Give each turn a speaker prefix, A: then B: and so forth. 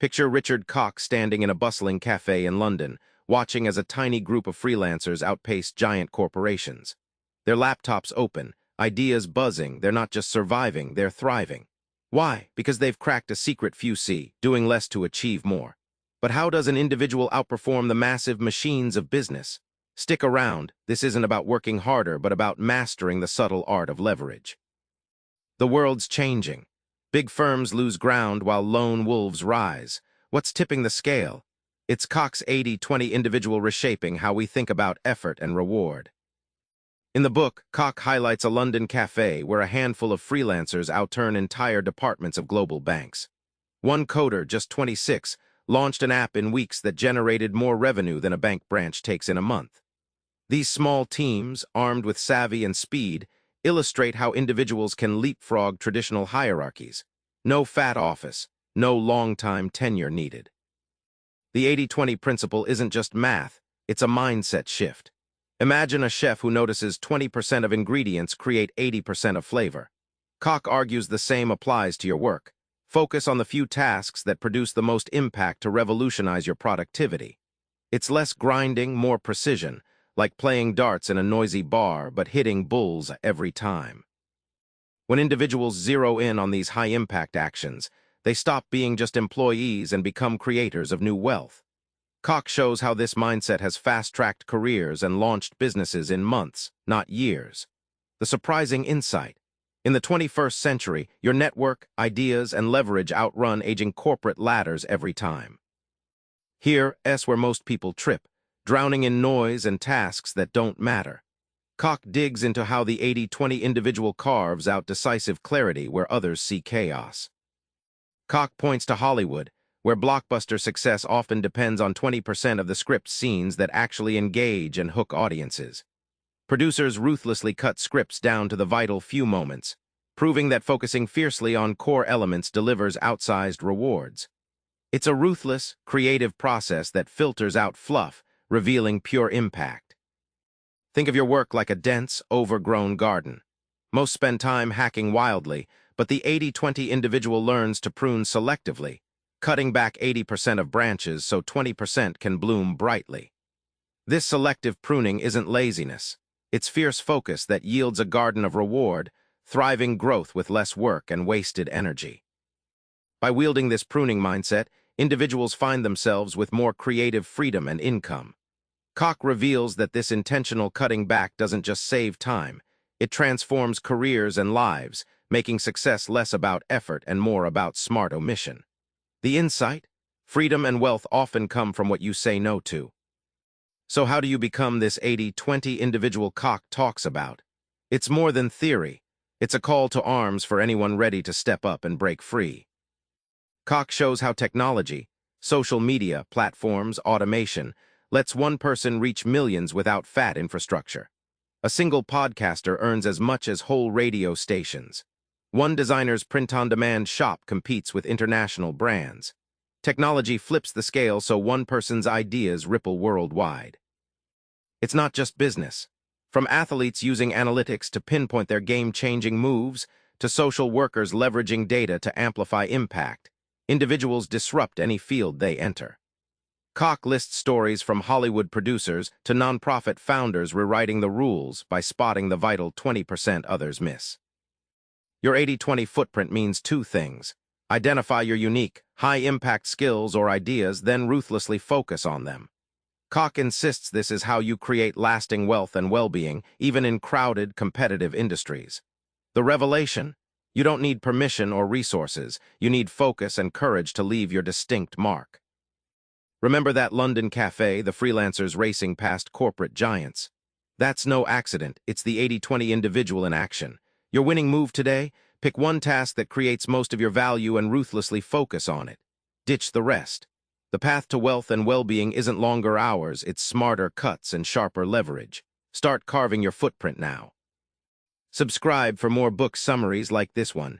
A: Picture Richard Koch standing in a bustling cafe in London, watching as a tiny group of freelancers outpace giant corporations. Their laptops open, ideas buzzing, they're not just surviving, they're thriving. Why? Because they've cracked a secret few see, doing less to achieve more. But how does an individual outperform the massive machines of business? Stick around, this isn't about working harder, but about mastering the subtle art of leverage. The world's changing. Big firms lose ground while lone wolves rise. What's tipping the scale? It's Koch's 80-20 individual reshaping how we think about effort and reward. In the book, Koch highlights a London cafe where a handful of freelancers outturn entire departments of global banks. One coder, just 26, launched an app in weeks that generated more revenue than a bank branch takes in a month. These small teams, armed with savvy and speed, illustrate how individuals can leapfrog traditional hierarchies. No fat office, no long-time tenure needed. The 80-20 principle isn't just math, it's a mindset shift. Imagine a chef who notices 20% of ingredients create 80% of flavor. Koch argues the same applies to your work. Focus on the few tasks that produce the most impact to revolutionize your productivity. It's less grinding, more precision, like playing darts in a noisy bar but hitting bulls every time. When individuals zero in on these high-impact actions, they stop being just employees and become creators of new wealth. Koch shows how this mindset has fast-tracked careers and launched businesses in months, not years. The surprising insight: in the 21st century, your network, ideas, and leverage outrun aging corporate ladders every time. Here's where most people trip, drowning in noise and tasks that don't matter. Koch digs into how the 80-20 individual carves out decisive clarity where others see chaos. Koch points to Hollywood, where blockbuster success often depends on 20% of the script scenes that actually engage and hook audiences. Producers ruthlessly cut scripts down to the vital few moments, proving that focusing fiercely on core elements delivers outsized rewards. It's a ruthless, creative process that filters out fluff, revealing pure impact. Think of your work like a dense, overgrown garden. Most spend time hacking wildly, but the 80-20 individual learns to prune selectively, cutting back 80% of branches so 20% can bloom brightly. This selective pruning isn't laziness. It's fierce focus that yields a garden of reward, thriving growth with less work and wasted energy. By wielding this pruning mindset, individuals find themselves with more creative freedom and income. Koch reveals that this intentional cutting back doesn't just save time, it transforms careers and lives, making success less about effort and more about smart omission. The insight? Freedom and wealth often come from what you say no to. So how do you become this 80-20 individual Koch talks about? It's more than theory. It's a call to arms for anyone ready to step up and break free. Koch shows how technology, social media, platforms, automation, lets one person reach millions without fat infrastructure. A single podcaster earns as much as whole radio stations. One designer's print-on-demand shop competes with international brands. Technology flips the scale so one person's ideas ripple worldwide. It's not just business. From athletes using analytics to pinpoint their game-changing moves, to social workers leveraging data to amplify impact, individuals disrupt any field they enter. Koch lists stories from Hollywood producers to nonprofit founders rewriting the rules by spotting the vital 20% others miss. Your 80-20 footprint means two things. Identify your unique, high-impact skills or ideas, then ruthlessly focus on them. Koch insists this is how you create lasting wealth and well-being, even in crowded, competitive industries. The revelation? You don't need permission or resources. You need focus and courage to leave your distinct mark. Remember that London cafe, the freelancers racing past corporate giants? That's no accident. It's the 80-20 individual in action. Your winning move today? Pick one task that creates most of your value and ruthlessly focus on it. Ditch the rest. The path to wealth and well-being isn't longer hours, it's smarter cuts and sharper leverage. Start carving your footprint now. Subscribe for more book summaries like this one.